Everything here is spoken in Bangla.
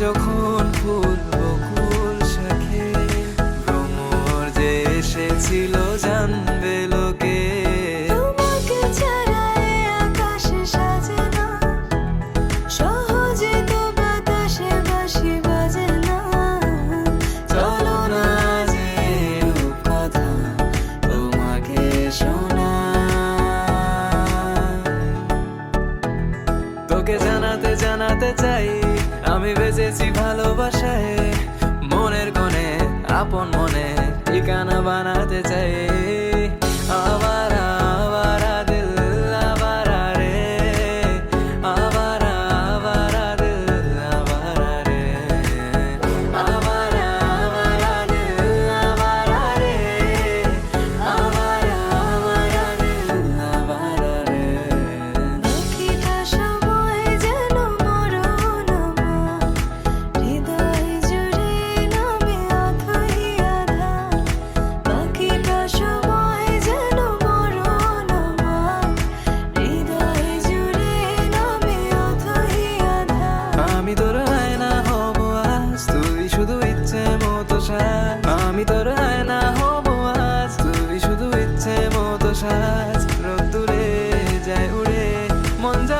যখন ফুল বকুল শাখে ভ্রমর যে এসেছিল জানবে লোকে। তোমাকে ছাড়া এ আকাশ সাজে না, সহজে তো বাতাসে বাঁশি বাজে না। চলো না যে রূপকথা তোমাকে শোনাই। তোকে জানাতে জানাতে চাই আমি বেঁচেছি ভালোবাসায়, মনের কোণে আপন মনে ঠিকানা বানাতে চাই। আবারা আবারা দিল আবারা রে, আবারা আবারা দিল আবারা রে, আবারা আবারা দিল আবারা রে, আবারা আবারা দিল আবারা রে। বাকিটা সময় যেন মরণ আমার, হৃদয় জুড়ে নামে অথই আধার। বাকিটা সময় যেন মরণ আমার, হৃদয় জুড়ে নামে অথই আধার। আমি তোর আয়না হব আজ, তুই শুধু ইচ্ছে মতো সাজ। আমি তোর আয়না হব আজ, তুই শুধু ইচ্ছে মতো সাজ। রোদ্দুরে যায় উড়ে মন যা